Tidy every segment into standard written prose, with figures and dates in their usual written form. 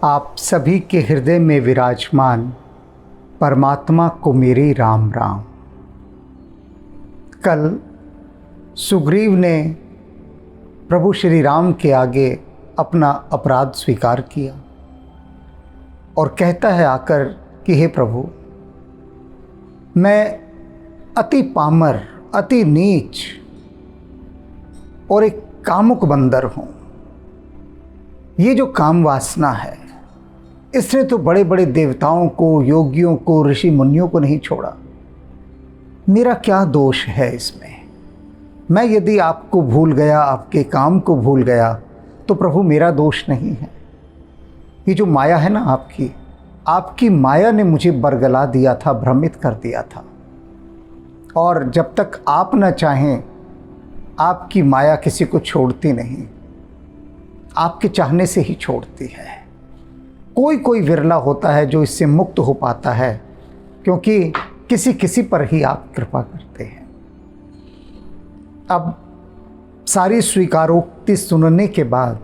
आप सभी के हृदय में विराजमान परमात्मा को मेरे राम राम। कल सुग्रीव ने प्रभु श्री राम के आगे अपना अपराध स्वीकार किया और कहता है आकर कि हे प्रभु, मैं अति पामर, अति नीच और एक कामुक बंदर हूँ। ये जो काम वासना है, इसने तो बड़े बड़े देवताओं को, योगियों को, ऋषि मुनियों को नहीं छोड़ा। मेरा क्या दोष है इसमें? मैं यदि आपको भूल गया, आपके काम को भूल गया, तो प्रभु मेरा दोष नहीं है। ये जो माया है ना आपकी माया ने मुझे बरगला दिया था, भ्रमित कर दिया था। और जब तक आप न चाहें, आपकी माया किसी को छोड़ती नहीं, आपके चाहने से ही छोड़ती है। कोई कोई विरला होता है जो इससे मुक्त हो पाता है, क्योंकि किसी किसी पर ही आप कृपा करते हैं। अब सारी स्वीकारोक्ति सुनने के बाद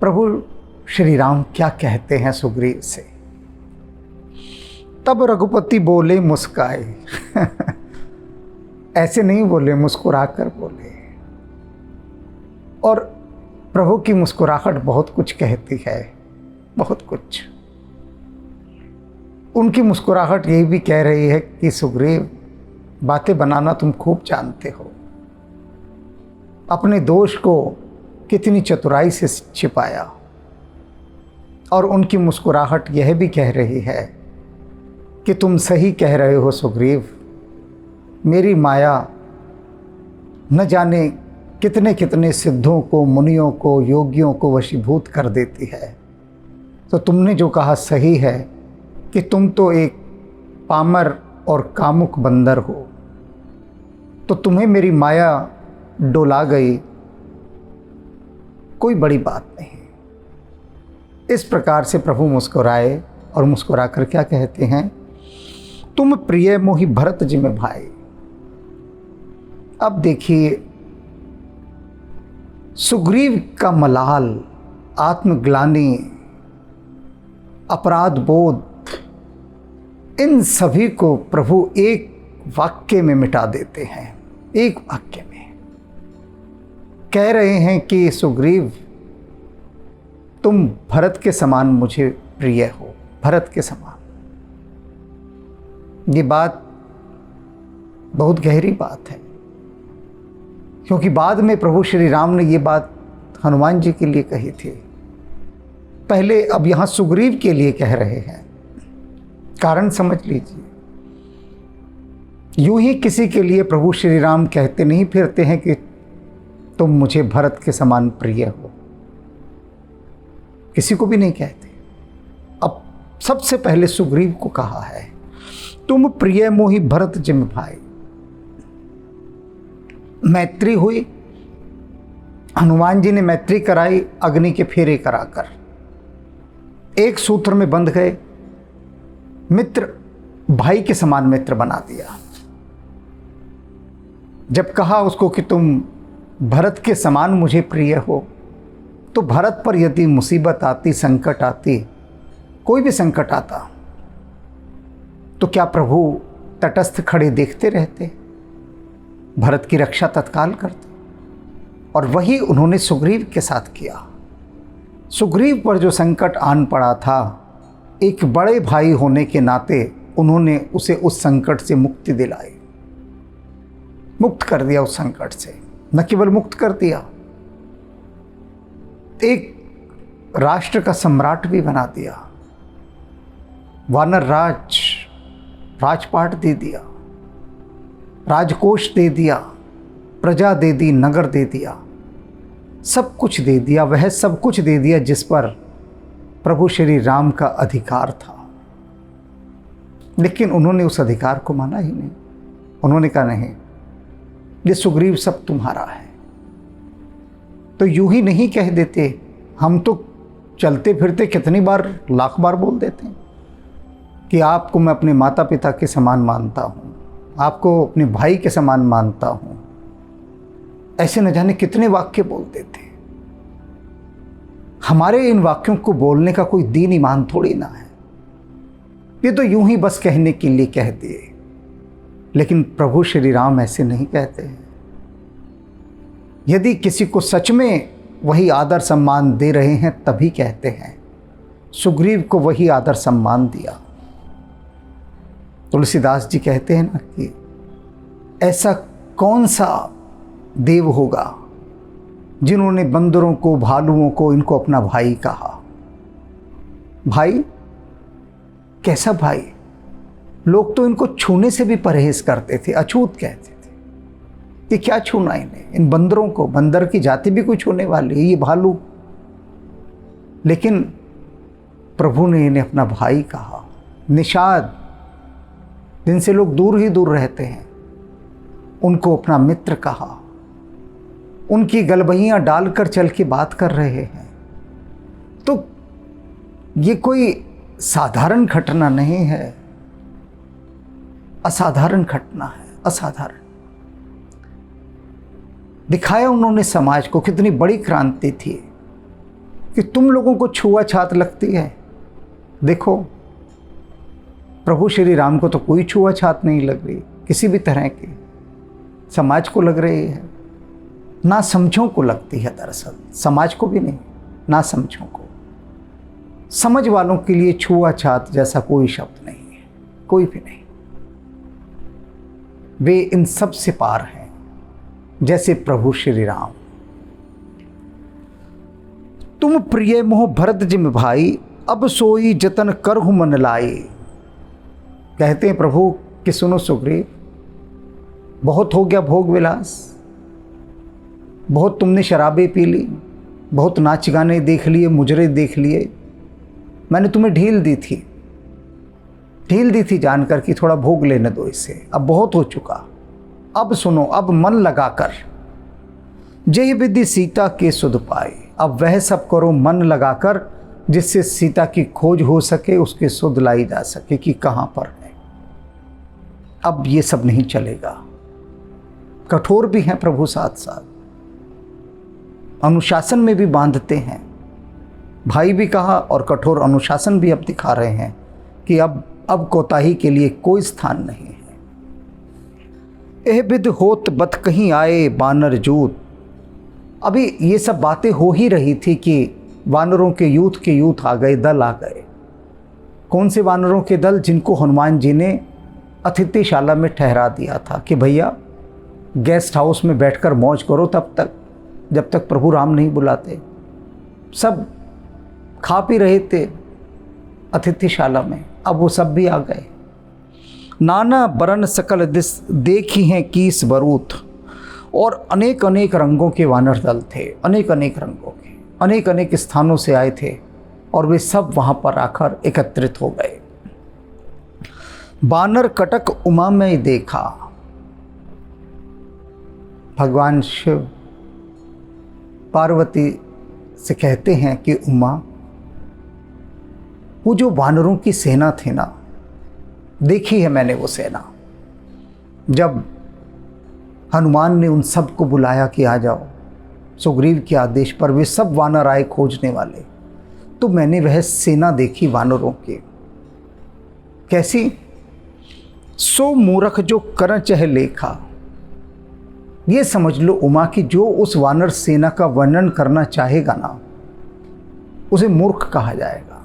प्रभु श्री राम क्या कहते हैं सुग्रीव से? तब रघुपति बोले मुस्काए ऐसे नहीं बोले, मुस्कुराकर बोले। और प्रभु की मुस्कुराहट बहुत कुछ कहती है, बहुत कुछ। उनकी मुस्कुराहट यही भी कह रही है कि सुग्रीव, बातें बनाना तुम खूब जानते हो। अपने दोष को कितनी चतुराई से छिपाया। और उनकी मुस्कुराहट यह भी कह रही है कि तुम सही कह रहे हो सुग्रीव, मेरी माया न जाने कितने कितने सिद्धों को, मुनियों को, योगियों को वशीभूत कर देती है। तो तुमने जो कहा सही है कि तुम तो एक पामर और कामुक बंदर हो, तो तुम्हें मेरी माया डोला गई, कोई बड़ी बात नहीं। इस प्रकार से प्रभु मुस्कुराए और मुस्कुराकर क्या कहते हैं? तुम प्रिय मोहि भरत जिमि भाई। अब देखिए, सुग्रीव का मलाल, आत्मग्लानि, अपराध बोध, इन सभी को प्रभु एक वाक्य में मिटा देते हैं। एक वाक्य में कह रहे हैं कि सुग्रीव, तुम भरत के समान मुझे प्रिय हो, भरत के समान। ये बात बहुत गहरी बात है, क्योंकि बाद में प्रभु श्री राम ने ये बात हनुमान जी के लिए कही थी। पहले अब यहाँ सुग्रीव के लिए कह रहे हैं। कारण समझ लीजिए, यूं ही किसी के लिए प्रभु श्री राम कहते नहीं फिरते हैं कि तुम मुझे भरत के समान प्रिय हो। किसी को भी नहीं कहते। अब सबसे पहले सुग्रीव को कहा है, तुम प्रिय मोहि भरत जिमि भाई। मैत्री हुई, हनुमान जी ने मैत्री कराई, अग्नि के फेरे कराकर एक सूत्र में बंध गए। मित्र, भाई के समान मित्र बना दिया। जब कहा उसको कि तुम भरत के समान मुझे प्रिय हो, तो भरत पर यदि मुसीबत आती, संकट आती, कोई भी संकट आता, तो क्या प्रभु तटस्थ खड़े देखते रहते? भरत की रक्षा तत्काल करते। और वही उन्होंने सुग्रीव के साथ किया। सुग्रीव पर जो संकट आन पड़ा था, एक बड़े भाई होने के नाते उन्होंने उसे उस संकट से मुक्ति दिलाई, मुक्त कर दिया उस संकट से। न केवल मुक्त कर दिया, एक राष्ट्र का सम्राट भी बना दिया। वानर राजपाट दे दिया, राजकोष दे दिया, प्रजा दे दी, नगर दे दिया, सब कुछ दे दिया। वह सब कुछ दे दिया जिस पर प्रभु श्री राम का अधिकार था। लेकिन उन्होंने उस अधिकार को माना ही नहीं। उन्होंने कहा नहीं, ये सुग्रीव सब तुम्हारा है। तो यूं ही नहीं कह देते। हम तो चलते फिरते कितनी बार, लाख बार बोल देते हैं कि आपको मैं अपने माता पिता के समान मानता हूँ, आपको अपने भाई के समान मानता हूँ। ऐसे न जाने कितने वाक्य बोल देते। हमारे इन वाक्यों को बोलने का कोई दीन ईमान थोड़ी ना है, ये तो यूं ही बस कहने के लिए कह दिए। लेकिन प्रभु श्री राम ऐसे नहीं कहते हैं। यदि किसी को सच में वही आदर सम्मान दे रहे हैं तभी कहते हैं। सुग्रीव को वही आदर सम्मान दिया। तुलसीदास जी कहते हैं ना कि ऐसा कौन सा देव होगा जिन्होंने बंदरों को, भालुओं को, इनको अपना भाई कहा। भाई? कैसा भाई? लोग तो इनको छूने से भी परहेज करते थे, अछूत कहते थे कि क्या छूना इन्हें, इन बंदरों को, बंदर की जाति भी कोई छूने वाली है, ये भालू। लेकिन प्रभु ने इन्हें अपना भाई कहा। निषाद, जिनसे लोग दूर ही दूर रहते हैं, उनको अपना मित्र कहा। उनकी गलबहियां डालकर चल के बात कर रहे हैं। तो ये कोई साधारण घटना नहीं है, असाधारण घटना है, असाधारण। दिखाया उन्होंने समाज को, कितनी बड़ी क्रांति थी कि तुम लोगों को छुआछात लगती है। देखो, प्रभु श्री राम को तो कोई छुआछात नहीं लग रही, किसी भी तरह की। समाज को लग रही है, ना समझों को लगती है। दरअसल समाज को भी नहीं, ना समझों को। समझ वालों के लिए छुआछात जैसा कोई शब्द नहीं है, कोई भी नहीं। वे इन सब से पार हैं, जैसे प्रभु श्री राम। तुम प्रिय मोह भरत जिम भाई, अब सोई जतन करहु मन लाई। कहते हैं प्रभु कि सुनो सुग्रीव, बहुत हो गया भोग विलास, बहुत तुमने शराबें पी ली, बहुत नाच गाने देख लिए, मुजरे देख लिए। मैंने तुम्हें ढील दी थी जानकर कि थोड़ा भोग लेने दो इससे, अब बहुत हो चुका। अब सुनो, अब मन लगाकर जय विधि सीता के सुध पाए। अब वह सब करो मन लगाकर जिससे सीता की खोज हो सके, उसके सुध लाई जा सके कि कहाँ पर है। अब ये सब नहीं चलेगा। कठोर भी हैं प्रभु, साथ साथ अनुशासन में भी बांधते हैं। भाई भी कहा और कठोर अनुशासन भी अब दिखा रहे हैं कि अब कोताही के लिए कोई स्थान नहीं है। एह विद होत बत कहीं आए बानर जूत। अभी ये सब बातें हो ही रही थी कि वानरों के यूथ आ गए, दल आ गए। कौन से वानरों के दल? जिनको हनुमान जी ने अतिथिशाला में ठहरा दिया था कि भैया गेस्ट हाउस में बैठकर मौज करो तब तक, जब तक प्रभु राम नहीं बुलाते। सब खा पी रहे थे अतिथिशाला में, अब वो सब भी आ गए। नाना बरन सकल दिस देखी हैं कीस बरूथ। और अनेक अनेक रंगों के वानर दल थे, अनेक अनेक रंगों के, अनेक अनेक स्थानों से आए थे और वे सब वहाँ पर आकर एकत्रित हो गए। बानर कटक उमा में देखा। भगवान शिव पार्वती से कहते हैं कि उमा, वो जो वानरों की सेना थी ना, देखी है मैंने वो सेना। जब हनुमान ने उन सब को बुलाया कि आ जाओ, सुग्रीव के आदेश पर वे सब वानर आए खोजने वाले, तो मैंने वह सेना देखी वानरों की। कैसी? सो मूर्ख जो कर चह लेखा। ये समझ लो उमा कि जो उस वानर सेना का वर्णन करना चाहेगा ना, उसे मूर्ख कहा जाएगा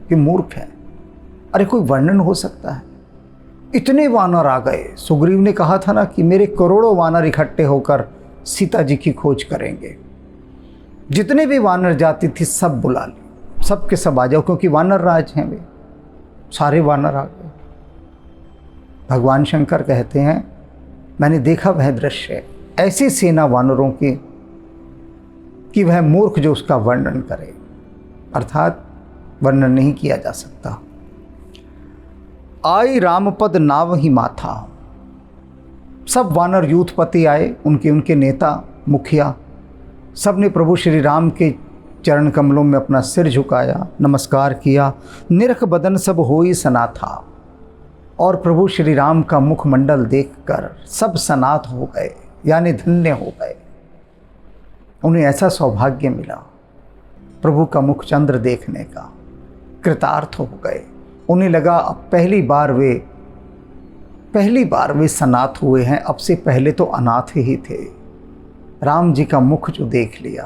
कि मूर्ख है। अरे कोई वर्णन हो सकता है? इतने वानर आ गए। सुग्रीव ने कहा था ना कि मेरे करोड़ों वानर इकट्ठे होकर सीता जी की खोज करेंगे। जितने भी वानर जाति थी सब बुला ली, सब के सब आ जाओ, क्योंकि वानर राज हैं वे। सारे वानर आ गए। भगवान शंकर कहते हैं मैंने देखा वह दृश्य, ऐसी सेना वानरों की कि वह मूर्ख जो उसका वर्णन करे, अर्थात वर्णन नहीं किया जा सकता। आई रामपद नाव ही माथा। सब वानर यूथपति आए, उनके नेता, मुखिया, सब ने प्रभु श्री राम के चरण कमलों में अपना सिर झुकाया, नमस्कार किया। निरख बदन सब होई सनाथा। और प्रभु श्री राम का मुखमंडल देखकर सब सनात हो गए, यानी धन्य हो गए। उन्हें ऐसा सौभाग्य मिला प्रभु का मुख चंद्र देखने का, कृतार्थ हो गए। उन्हें लगा अब पहली बार वे सनाथ हुए हैं, अब से पहले तो अनाथ ही थे। राम जी का मुख जो देख लिया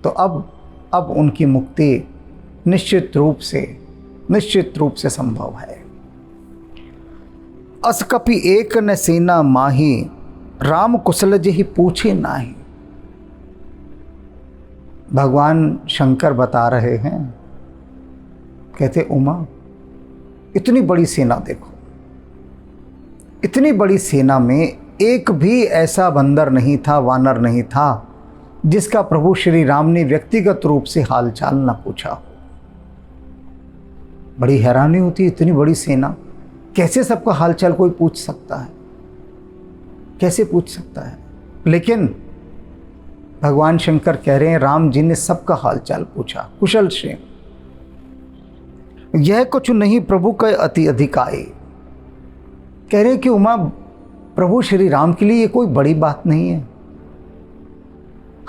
तो अब उनकी मुक्ति निश्चित रूप से संभव है। अस कपि एक न सेना माही, राम कुशल जी पूछे नाही। भगवान शंकर बता रहे हैं, कहते उमा इतनी बड़ी सेना देखो, इतनी बड़ी सेना में एक भी ऐसा बंदर नहीं था, वानर नहीं था जिसका प्रभु श्री राम ने व्यक्तिगत रूप से हालचाल न पूछा हो। बड़ी हैरानी होती है, इतनी बड़ी सेना कैसे सबका हालचाल कोई पूछ सकता है, कैसे पूछ सकता है। लेकिन भगवान शंकर कह रहे हैं राम जी ने सबका हालचाल पूछा, कुशल क्षेम। यह कुछ नहीं प्रभु का अति अधिकाई। कह रहे हैं कि उमा प्रभु श्री राम के लिए ये कोई बड़ी बात नहीं है।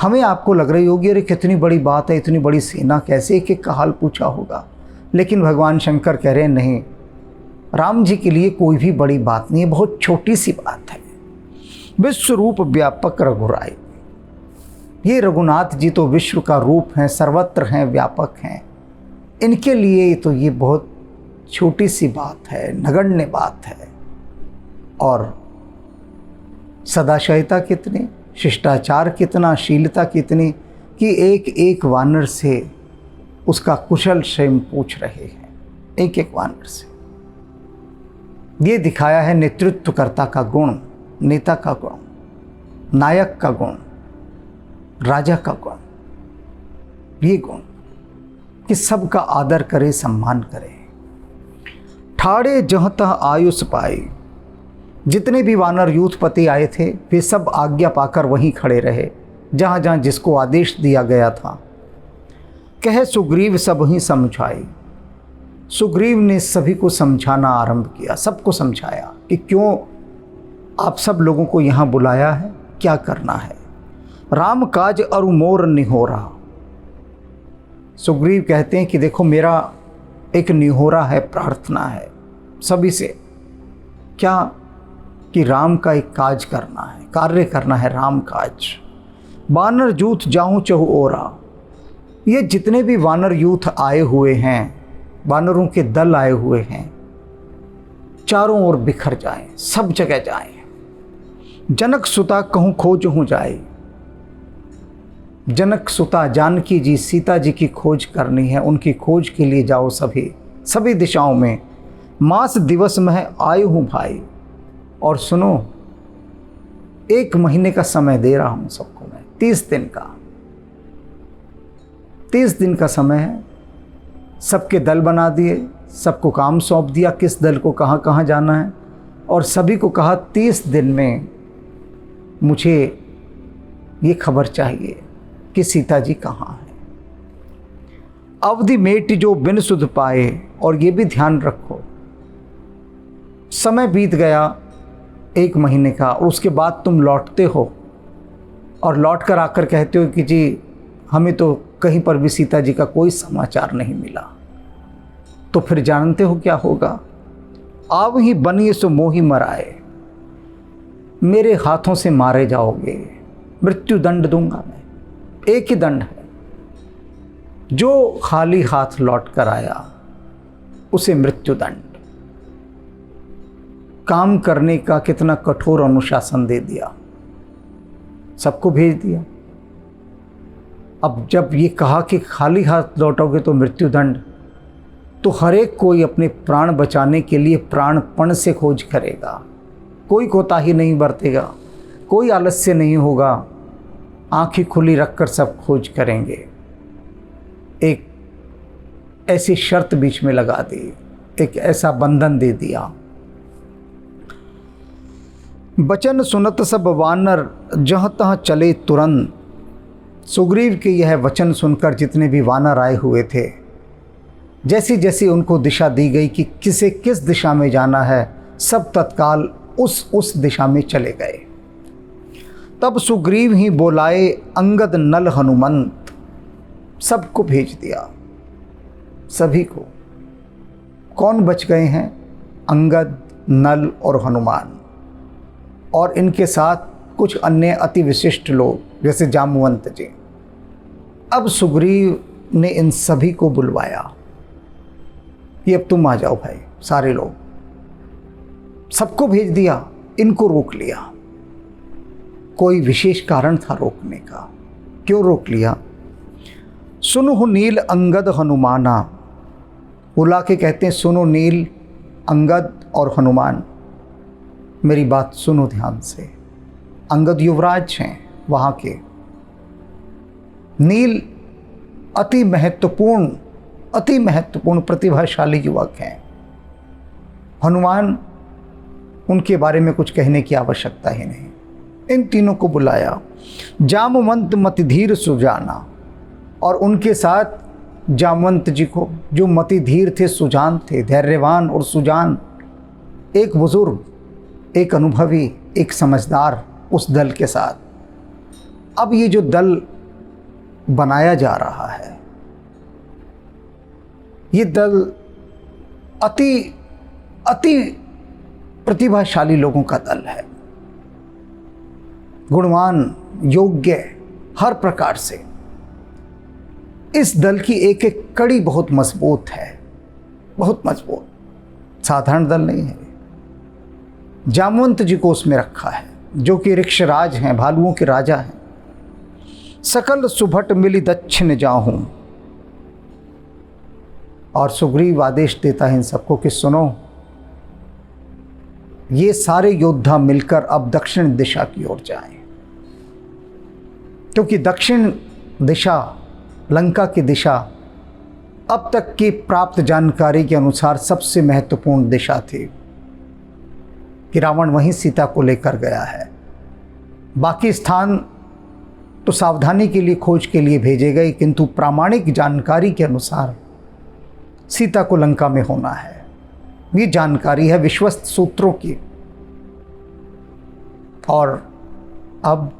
हमें आपको लग रही होगी अरे कितनी बड़ी बात है, इतनी बड़ी सेना कैसे एक एक का हाल पूछा होगा। लेकिन भगवान शंकर कह रहे हैं नहीं, राम जी के लिए कोई भी बड़ी बात नहीं है, बहुत छोटी सी बात है। विश्व रूप व्यापक रघुराई। ये रघुनाथ जी तो विश्व का रूप हैं, सर्वत्र हैं, व्यापक हैं। इनके लिए तो ये बहुत छोटी सी बात है, नगण्य बात है। और सदाशयता कितनी, शिष्टाचार कितना, शीलता कितनी कि एक एक वानर से उसका कुशल क्षेम पूछ रहे हैं, एक एक वानर से। ये दिखाया है नेतृत्वकर्ता का गुण, नेता का गुण, नायक का गुण, राजा का गुण। ये गुण कि सबका आदर करे, सम्मान करे। ठाड़े जहाँ तहाँ आयुष पाए। जितने भी वानर यूथपति आए थे वे सब आज्ञा पाकर वहीं खड़े रहे जहाँ जहाँ जिसको आदेश दिया गया था। कहे सुग्रीव सब ही समझाए। सुग्रीव ने सभी को समझाना आरंभ किया, सबको समझाया कि क्यों आप सब लोगों को यहाँ बुलाया है, क्या करना है। राम काज अरु मोर निहोरा। सुग्रीव कहते हैं कि देखो मेरा एक निहोरा है, प्रार्थना है सभी से, क्या कि राम का एक काज करना है, कार्य करना है, राम काज। वानर यूथ जाऊं चहु ओरा। ये जितने भी वानर यूथ आए हुए हैं, वानरों के दल आए हुए हैं, चारों ओर बिखर जाएं, सब जगह जाएं। जनक सुता कहूँ खोज हूँ जाए। जनक सुता जानकी जी, सीता जी की खोज करनी है, उनकी खोज के लिए जाओ सभी दिशाओं में। मास दिवस में आयु हूँ भाई। और सुनो, 1 महीने का समय दे रहा हूँ सबको मैं, 30 दिन का, 30 दिन का समय है। सबके दल बना दिए, सबको काम सौंप दिया किस दल को कहाँ कहाँ जाना है, और सभी को कहा 30 दिन में मुझे ये खबर चाहिए कि सीता जी कहाँ है। अवधि मेट जो बिन सुध पाए। और ये भी ध्यान रखो, समय बीत गया 1 महीने का, और उसके बाद तुम लौटते हो और लौट कर आकर कहते हो कि जी हमें तो कहीं पर भी सीता जी का कोई समाचार नहीं मिला, तो फिर जानते हो क्या होगा। आव ही बनिए सो मोही मराए। मेरे हाथों से मारे जाओगे, मृत्यु दंड दूंगा मैं। एक ही दंड है, जो खाली हाथ लौट कर आया उसे मृत्यु दंड। काम करने का कितना कठोर अनुशासन दे दिया, सबको भेज दिया। अब जब ये कहा कि खाली हाथ लौटोगे तो मृत्यु दंड, तो हर एक कोई अपने प्राण बचाने के लिए प्राणपण से खोज करेगा, कोई कोताही नहीं बरतेगा, कोई आलस्य नहीं होगा, आंखें खुली रखकर सब खोज करेंगे। एक ऐसी शर्त बीच में लगा दी, एक ऐसा बंधन दे दिया। बचन सुनत सब वानर जहाँ तहाँ चले तुरंत। सुग्रीव के यह वचन सुनकर जितने भी वानर आए हुए थे, जैसी जैसी उनको दिशा दी गई कि किसे किस दिशा में जाना है, सब तत्काल उस दिशा में चले गए। तब सुग्रीव ही बोलाए अंगद नल हनुमंत। सबको भेज दिया, सभी को। कौन बच गए हैं? अंगद, नल और हनुमान, और इनके साथ कुछ अन्य अति विशिष्ट लोग जैसे जामवंत जी। अब सुग्रीव ने इन सभी को बुलवाया कि अब तुम आ जाओ भाई, सारे लोग। सबको भेज दिया, इनको रोक लिया। कोई विशेष कारण था रोकने का। क्यों रोक लिया? सुनो नील अंगद हनुमाना, बुला के कहते हैं सुनो नील, अंगद और हनुमान, मेरी बात सुनो ध्यान से। अंगद युवराज हैं वहाँ के, नील अति महत्वपूर्ण प्रतिभाशाली युवक हैं, हनुमान उनके बारे में कुछ कहने की आवश्यकता ही नहीं। इन तीनों को बुलाया। जामवंत मतिधीर सुजाना, और उनके साथ जामवंत जी को, जो मतिधीर थे, सुजान थे, धैर्यवान और सुजान, एक बुजुर्ग, एक अनुभवी, एक समझदार, उस दल के साथ। अब ये जो दल बनाया जा रहा है, ये दल अति प्रतिभाशाली लोगों का दल है, गुणवान, योग्य, हर प्रकार से। इस दल की एक एक कड़ी बहुत मजबूत है, बहुत मजबूत, साधारण दल नहीं है। जामवंत जी को उसमें रखा है, जो कि ऋक्षराज हैं, भालुओं के राजा हैं। सकल सुभट मिली दक्षिण जाहूं, और सुग्रीव आदेश देता है इन सबको कि सुनो, ये सारे योद्धा मिलकर अब दक्षिण दिशा की ओर जाएं, क्योंकि दक्षिण दिशा, लंका की दिशा, अब तक की प्राप्त जानकारी के अनुसार सबसे महत्वपूर्ण दिशा थी, कि रावण वहीं सीता को लेकर गया है। बाकी स्थान तो सावधानी के लिए, खोज के लिए भेजे गए, किंतु प्रामाणिक जानकारी के अनुसार सीता को लंका में होना है। ये जानकारी है विश्वस्त सूत्रों की। और अब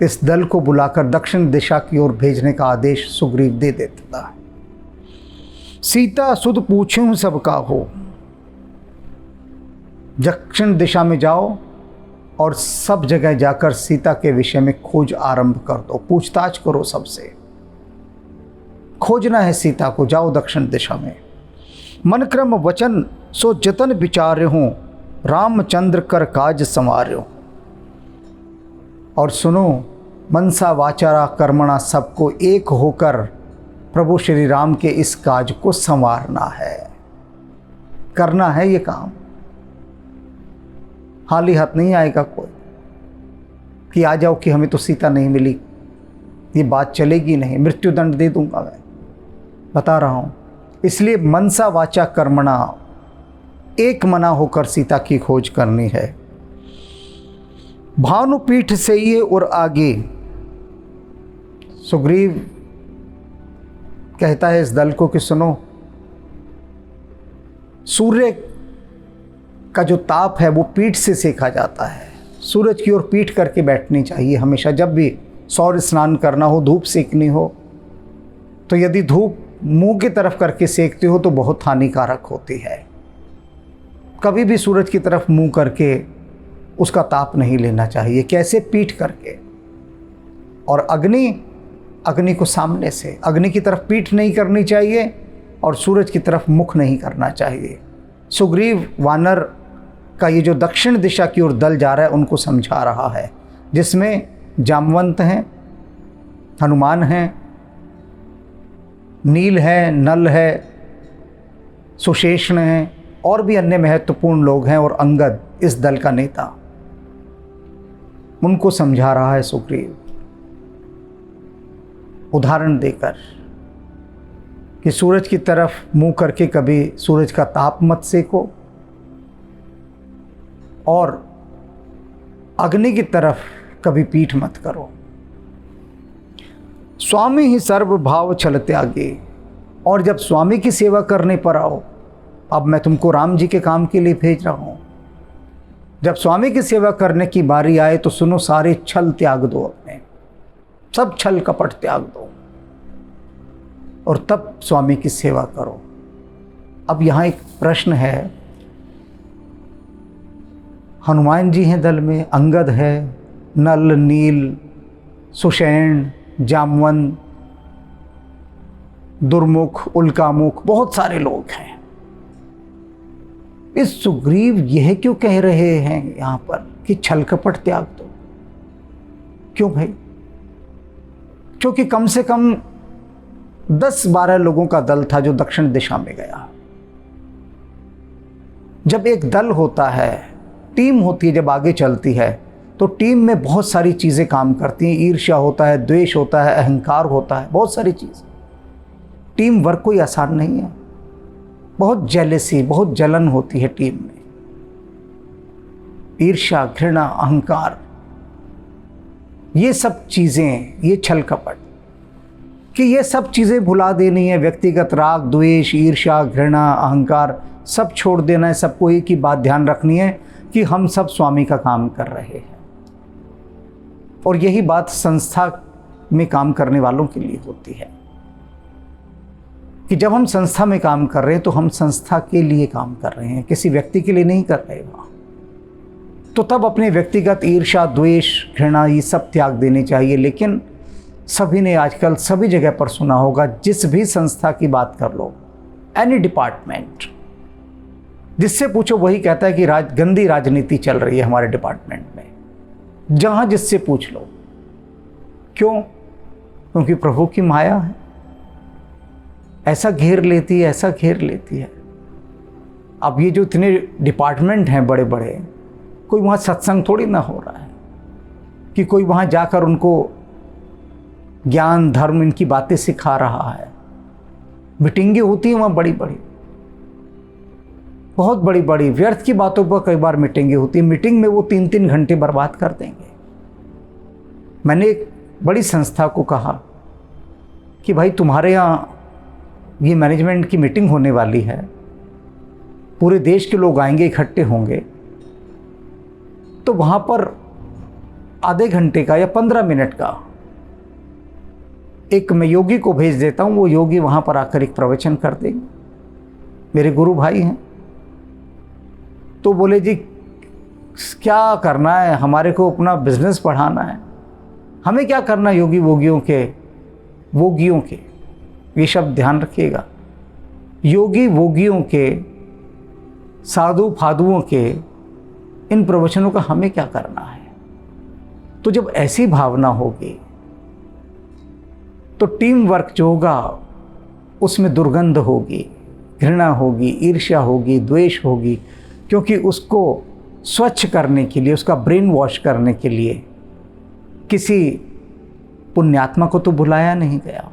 इस दल को बुलाकर दक्षिण दिशा की ओर भेजने का आदेश सुग्रीव दे देता है। सीता सुध पूछूं सबका हो, दक्षिण दिशा में जाओ और सब जगह जाकर सीता के विषय में खोज आरंभ कर दो, पूछताछ करो सबसे। खोजना है सीता को, जाओ दक्षिण दिशा में। मन क्रम वचन सो जतन विचार्य हूँ, रामचंद्र कर काज संवार्य हूँ। और सुनो, मनसा वाचारा कर्मणा, सबको एक होकर प्रभु श्री राम के इस काज को संवारना है, करना है ये काम। हाली हाथ नहीं आएगा कोई कि आ जाओ कि हमें तो सीता नहीं मिली, ये बात चलेगी नहीं, मृत्युदंड दे दूंगा मैं, बता रहा हूँ। इसलिए मनसा वाचा कर्मणा, एक मना होकर सीता की खोज करनी है। भानुपीठ से ये और आगे, सुग्रीव कहता है इस दल को कि सुनो, सूर्य का जो ताप है वो पीठ से सेका जाता है। सूरज की ओर पीठ करके बैठनी चाहिए हमेशा। जब भी सौर स्नान करना हो, धूप सेकनी हो, तो यदि धूप मुंह की तरफ करके सेकते हो तो बहुत हानिकारक होती है। कभी भी सूरज की तरफ मुंह करके उसका ताप नहीं लेना चाहिए। कैसे? पीठ करके। और अग्नि को सामने से, अग्नि की तरफ पीठ नहीं करनी चाहिए और सूरज की तरफ मुख नहीं करना चाहिए। सुग्रीव वानर का ये जो दक्षिण दिशा की ओर दल जा रहा है उनको समझा रहा है, जिसमें जामवंत हैं, हनुमान हैं, नील है, नल है, सुशेषण हैं, और भी अन्य महत्वपूर्ण लोग हैं, और अंगद इस दल का नेता। उनको समझा रहा है सुग्रीव उदाहरण देकर कि सूरज की तरफ मुंह करके कभी सूरज का ताप मत सेको, और अग्नि की तरफ कभी पीठ मत करो। स्वामी ही सर्व भाव छल त्यागे, और जब स्वामी की सेवा करने पर आओ, अब मैं तुमको राम जी के काम के लिए भेज रहा हूँ, जब स्वामी की सेवा करने की बारी आए तो सुनो, सारे छल त्याग दो, अपने सब छल कपट त्याग दो। और तब स्वामी की सेवा करो। अब यहाँ एक प्रश्न है, हनुमान जी हैं दल में, अंगद है, नल, नील, सुषेण, जामवंत, दुर्मुख, उल्कामुख, बहुत सारे लोग हैं। इस सुग्रीव यह क्यों कह रहे हैं यहाँ पर कि छल कपट त्याग दो? क्यों भाई? क्योंकि कम से कम 10-12 लोगों का दल था जो दक्षिण दिशा में गया। जब एक दल होता है, टीम होती है, जब आगे चलती है तो टीम में बहुत सारी चीज़ें काम करती हैं। ईर्ष्या होता है, द्वेष होता है, अहंकार होता है, बहुत सारी चीज़। टीम वर्क कोई आसान नहीं है। बहुत जेलेसी, बहुत जलन होती है टीम में। ईर्ष्या, घृणा, अहंकार, ये सब चीज़ें, ये छल कपट, कि ये सब चीज़ें भुला देनी है। व्यक्तिगत राग, द्वेष, ईर्ष्या, घृणा, अहंकार सब छोड़ देना है। सबको एक ही बात ध्यान रखनी है कि हम सब स्वामी का काम कर रहे हैं। और यही बात संस्था में काम करने वालों के लिए होती है कि जब हम संस्था में काम कर रहे हैं तो हम संस्था के लिए काम कर रहे हैं, किसी व्यक्ति के लिए नहीं कर रहे वहाँ। तो तब अपने व्यक्तिगत ईर्ष्या, द्वेष, घृणा ये सब त्याग देने चाहिए। लेकिन सभी ने आजकल सभी जगह पर सुना होगा, जिस भी संस्था की बात कर लो, एनी डिपार्टमेंट, जिससे पूछो वही कहता है कि गंदी राजनीति चल रही है हमारे डिपार्टमेंट में। जहां जिससे पूछ लो। क्यों? क्योंकि प्रभु की माया है, ऐसा घेर लेती है, ऐसा घेर लेती है। अब ये जो इतने डिपार्टमेंट हैं बड़े बड़े, कोई वहाँ सत्संग थोड़ी ना हो रहा है कि कोई वहाँ जाकर उनको ज्ञान, धर्म, इनकी बातें सिखा रहा है। मीटिंगें होती हैं वहाँ बड़ी बड़ी, बहुत बड़ी बड़ी, व्यर्थ की बातों पर कई बार मीटिंगें होती हैं। मीटिंग में वो 3-3 घंटे बर्बाद कर देंगे। मैंने एक बड़ी संस्था को कहा कि भाई तुम्हारे यहाँ ये मैनेजमेंट की मीटिंग होने वाली है, पूरे देश के लोग आएंगे, इकट्ठे होंगे, तो वहाँ पर आधे घंटे का या 15 मिनट का एक मैं योगी को भेज देता हूँ, वो योगी वहाँ पर आकर एक प्रवचन कर देंगे। मेरे गुरु भाई हैं। तो बोले जी क्या करना है, हमारे को अपना बिजनेस बढ़ाना है, हमें क्या करना योगी वोगियों के, ये शब्द ध्यान रखिएगा, योगी वोगियों के, साधु फाधुओं के इन प्रवचनों का हमें क्या करना है। तो जब ऐसी भावना होगी तो टीम वर्क जो होगा उसमें दुर्गंध होगी, घृणा होगी, ईर्ष्या होगी, द्वेष होगी, क्योंकि उसको स्वच्छ करने के लिए, उसका ब्रेन वॉश करने के लिए किसी पुण्यात्मा को तो बुलाया नहीं गया।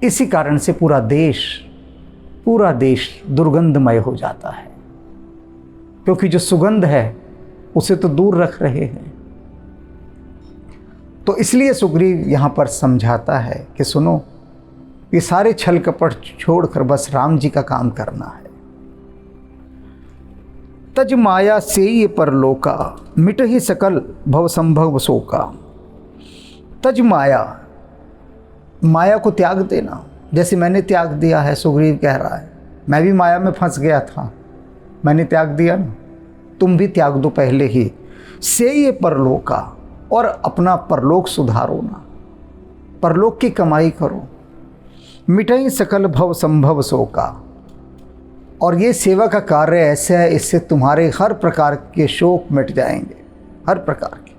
इसी कारण से पूरा देश दुर्गंधमय हो जाता है, क्योंकि जो सुगंध है उसे तो दूर रख रहे हैं। तो इसलिए सुग्रीव यहाँ पर समझाता है कि सुनो, ये सारे छल कपट छोड़कर बस राम जी का काम करना है। तज माया से ये परलोका, मिट ही सकल भव संभव शोका। तज माया, माया को त्याग देना, जैसे मैंने त्याग दिया है। सुग्रीव कह रहा है मैं भी माया में फंस गया था, मैंने त्याग दिया ना, तुम भी त्याग दो पहले ही। से ये परलोका, और अपना परलोक सुधारो ना, परलोक की कमाई करो। मिटई सकल भव संभव शोका, और ये सेवा का कार्य ऐसा है, इससे तुम्हारे हर प्रकार के शोक मिट जाएंगे, हर प्रकार के।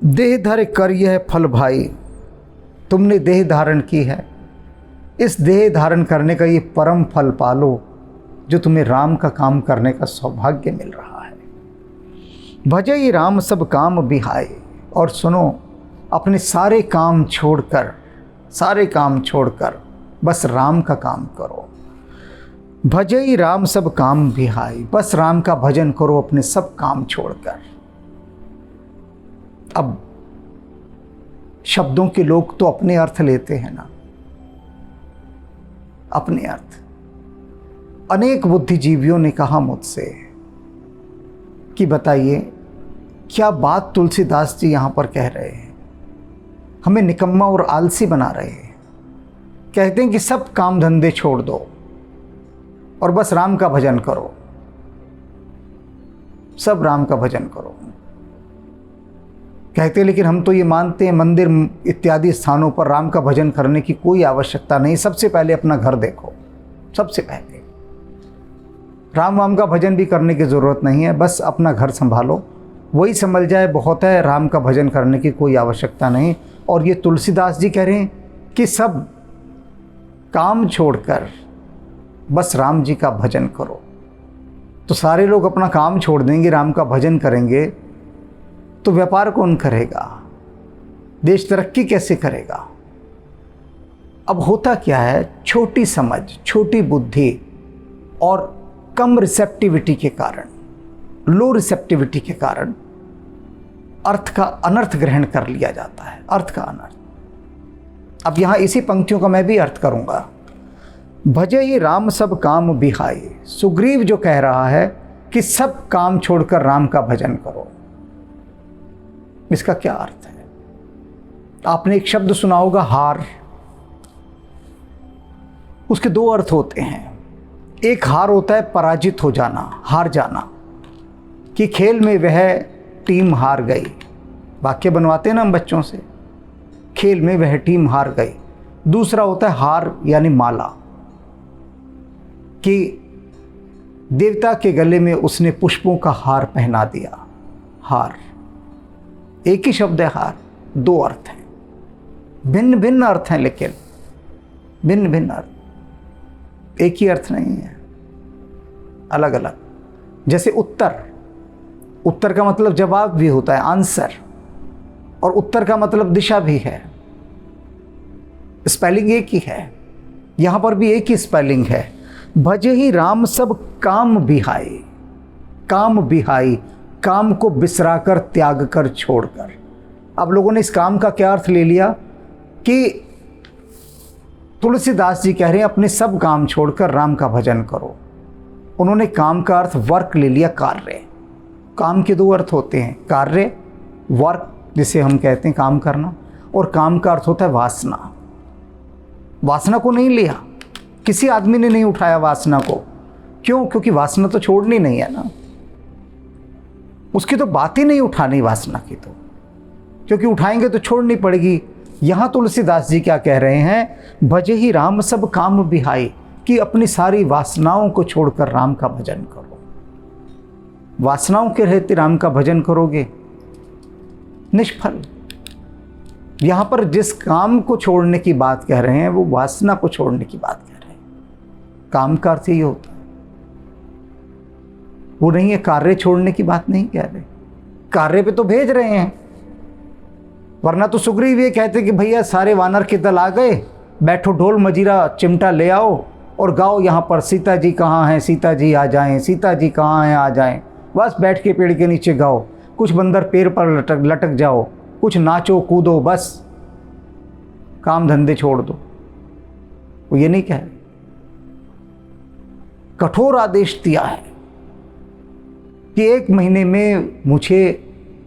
देह धर कर यह फल भाई, तुमने देह धारण की है, इस देह धारण करने का ये परम फल पालो जो तुम्हें राम का काम करने का सौभाग्य मिल रहा है। भजई राम सब काम बिहाय, और सुनो, अपने सारे काम छोड़कर बस राम का काम करो। भजई राम सब काम बिहाय, बस राम का भजन करो अपने सब काम छोड़कर। अब शब्दों के लोग तो अपने अर्थ लेते हैं ना, अपने अर्थ। अनेक बुद्धिजीवियों ने कहा मुझसे कि बताइए क्या बात तुलसीदास जी यहाँ पर कह रहे हैं। हमें निकम्मा और आलसी बना रहे हैं। कहते हैं कि सब काम धंधे छोड़ दो और बस राम का भजन करो, सब राम का भजन करो। कहते हैं लेकिन हम तो ये मानते हैं मंदिर इत्यादि स्थानों पर राम का भजन करने की कोई आवश्यकता नहीं। सबसे पहले अपना घर देखो, सबसे पहले राम का भजन भी करने की ज़रूरत नहीं है, बस अपना घर संभालो, वही संभल जाए बहुत है। राम का भजन करने की कोई आवश्यकता नहीं। और ये तुलसीदास जी कह रहे हैं कि सब काम छोड़कर बस राम जी का भजन करो। तो सारे लोग अपना काम छोड़ देंगे, राम का भजन करेंगे, तो व्यापार कौन करेगा, देश तरक्की कैसे करेगा। अब होता क्या है, छोटी समझ, छोटी बुद्धि और कम रिसेप्टिविटी के कारण, लो रिसेप्टिविटी के कारण अर्थ का अनर्थ ग्रहण कर लिया जाता है, अर्थ का अनर्थ। अब यहां इसी पंक्तियों का मैं भी अर्थ करूंगा। भजे ही राम सब काम बिहाई। सुग्रीव जो कह रहा है कि सब काम छोड़कर राम का भजन करो, इसका क्या अर्थ है? आपने एक शब्द सुना होगा, हार। उसके दो अर्थ होते हैं। एक हार होता है पराजित हो जाना, हार जाना, कि खेल में वह टीम हार गई। वाक्य बनवाते हैं ना हम बच्चों से, खेल में वह टीम हार गई। दूसरा होता है हार यानी माला, कि देवता के गले में उसने पुष्पों का हार पहना दिया। हार एक ही शब्द है, हार दो अर्थ हैं, भिन्न भिन्न अर्थ हैं, लेकिन भिन्न भिन्न अर्थ, एक ही अर्थ नहीं है, अलग अलग। जैसे उत्तर, उत्तर का मतलब जवाब भी होता है, आंसर, और उत्तर का मतलब दिशा भी है। स्पेलिंग एक ही है, यहां पर भी एक ही स्पेलिंग है। भजे ही राम सब काम बिहाई। काम बिहाई, काम को बिसराकर, त्याग कर, छोड़कर। अब लोगों ने इस काम का क्या अर्थ ले लिया कि तुलसीदास जी कह रहे हैं अपने सब काम छोड़कर राम का भजन करो। उन्होंने काम का अर्थ वर्क ले लिया, कार्य। काम के दो अर्थ होते हैं, कार्य, वर्क जिसे हम कहते हैं काम करना, और काम का अर्थ होता है वासना। वासना को नहीं लिया, किसी आदमी ने नहीं उठाया वासना को। क्यों? क्योंकि वासना तो छोड़नी नहीं है ना, उसकी तो बात ही नहीं उठानी वासना की, तो क्योंकि उठाएंगे तो छोड़नी पड़ेगी। यहां तुलसीदास जी क्या कह रहे हैं, भजे ही राम सब काम बिहाई, कि अपनी सारी वासनाओं को छोड़कर राम का भजन करो। वासनाओं के रहते राम का भजन करोगे, निष्फल। यहां पर जिस काम को छोड़ने की बात कह रहे हैं वो वासना को छोड़ने की बात कह रहे हैं। काम का अर्थ ही होता है, वो नहीं है कार्य छोड़ने की बात नहीं कह रहे। कार्य पे तो भेज रहे हैं, वरना तो सुग्रीव ये कहते कि भैया सारे वानर के दल आ गए, बैठो ढोल मजीरा चिमटा ले आओ और गाओ यहाँ पर सीता जी कहाँ हैं, सीता जी आ जाएं, सीता जी कहाँ हैं आ जाएं। बस बैठ के पेड़ के नीचे गाओ, कुछ बंदर पेड़ पर लटक जाओ, कुछ नाचो कूदो, बस काम धंधे छोड़ दो। वो ये नहीं कह रहे, कठोर आदेश दिया है कि 1 महीने में मुझे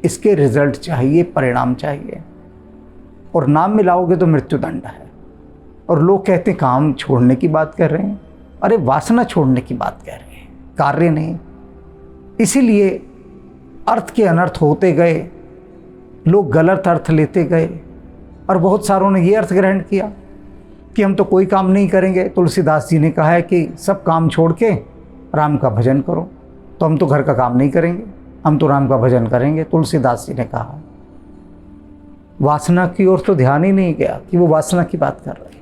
इसके रिजल्ट चाहिए, परिणाम चाहिए, और नाम मिलाओगे तो मृत्युदंड है। और लोग कहते हैं काम छोड़ने की बात कर रहे हैं, अरे वासना छोड़ने की बात कह रहे हैं, कार्य नहीं। इसीलिए अर्थ के अनर्थ होते गए, लोग गलत अर्थ लेते गए, और बहुत सारों ने ये अर्थ ग्रहण किया कि हम तो कोई काम नहीं करेंगे। तुलसीदास जी ने कहा है कि सब काम छोड़ के राम का भजन करो, तो हम तो घर का काम नहीं करेंगे, हम तो राम का भजन करेंगे। तुलसीदास जी ने कहा, वासना की ओर तो ध्यान ही नहीं गया कि वो वासना की बात कर रहे हैं।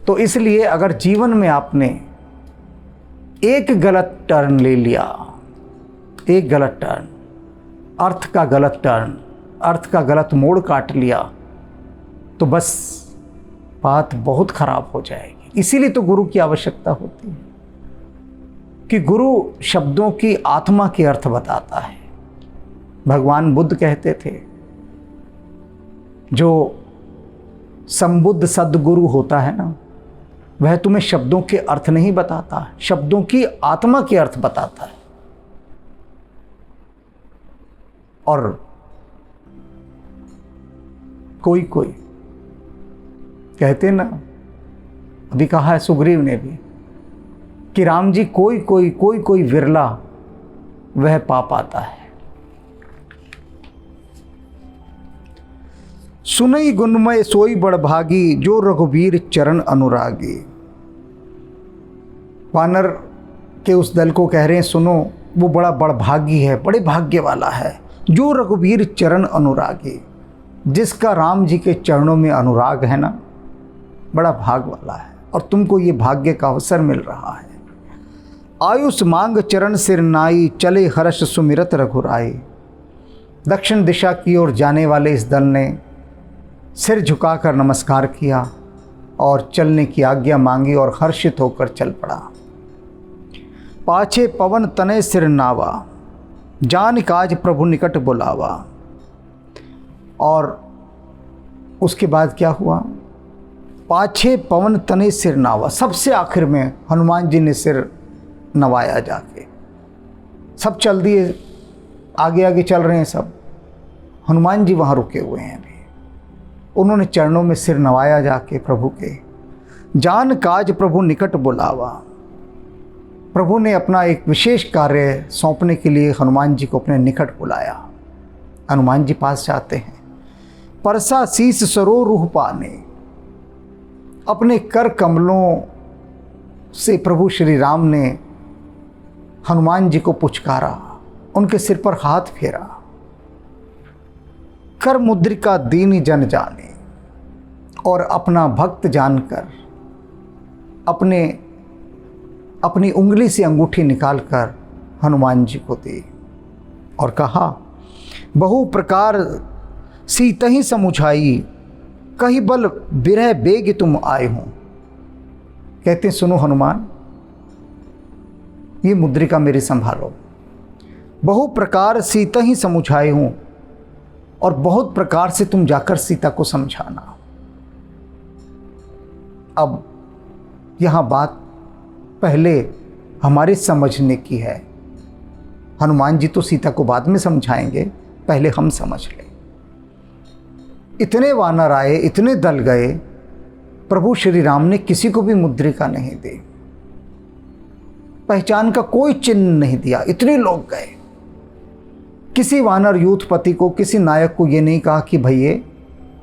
तो इसलिए अगर जीवन में आपने एक गलत टर्न ले लिया, एक गलत टर्न, अर्थ का गलत टर्न, अर्थ का गलत मोड़ काट लिया, तो बस बात बहुत खराब हो जाएगी। इसीलिए तो गुरु की आवश्यकता होती है कि गुरु शब्दों की आत्मा के अर्थ बताता है। भगवान बुद्ध कहते थे, जो संबुद्ध सद्गुरु होता है ना, वह तुम्हें शब्दों के अर्थ नहीं बताता, शब्दों की आत्मा के अर्थ बताता है। और कोई कोई कहते ना, अभी कहा है सुग्रीव ने भी कि राम जी कोई कोई विरला वह पा पाता है। सुनई गुणमय सोई बड़भागी, जो रघुवीर चरण अनुरागी। वानर के उस दल को कह रहे हैं, सुनो वो बड़ा बड़भागी है, बड़े भाग्य वाला है, जो रघुवीर चरण अनुरागी, जिसका राम जी के चरणों में अनुराग है ना, बड़ा भाग वाला है। और तुमको ये भाग्य का अवसर मिल रहा है। आयुष मांग चरण सिर नाई, चले हर्ष सुमिरत रघुराई। दक्षिण दिशा की ओर जाने वाले इस दल ने सिर झुकाकर नमस्कार किया और चलने की आज्ञा मांगी और हर्षित होकर चल पड़ा। पाछे पवन तनय सिर नावा, जान काज प्रभु निकट बुलावा। और उसके बाद क्या हुआ? पाछे पवन तनय सिर नावा, सबसे आखिर में हनुमान जी ने सिर नवाया जाके। सब चल दिए, आगे आगे चल रहे हैं सब, हनुमान जी वहाँ रुके हुए हैं। अभी उन्होंने चरणों में सिर नवाया जाके प्रभु के। जान काज प्रभु निकट बुलावा, प्रभु ने अपना एक विशेष कार्य सौंपने के लिए हनुमान जी को अपने निकट बुलाया। हनुमान जी पास जाते हैं। परसा शीस सरो रूह पाने, अपने कर कमलों से प्रभु श्री राम ने हनुमान जी को पुचकारा, उनके सिर पर हाथ फेरा। कर मुद्रिका दीन जन जाने, और अपना भक्त जानकर अपनी उंगली से अंगूठी निकालकर हनुमान जी को दी और कहा, बहु प्रकार सीतहि समुझाई, कहीं बल बिरह बेग तुम आए हो। कहते सुनो हनुमान, ये मुद्रिका मेरी संभालो। बहु प्रकार सीता ही समुझाए हूं, और बहुत प्रकार से तुम जाकर सीता को समझाना। अब यहां बात पहले हमारे समझने की है। हनुमान जी तो सीता को बाद में समझाएंगे, पहले हम समझ लें। इतने वानर आए, इतने दल गए, प्रभु श्री राम ने किसी को भी मुद्रिका नहीं दी, पहचान का कोई चिन्ह नहीं दिया। इतने लोग गए, किसी वानर यूथपति को, किसी नायक को ये नहीं कहा कि भैया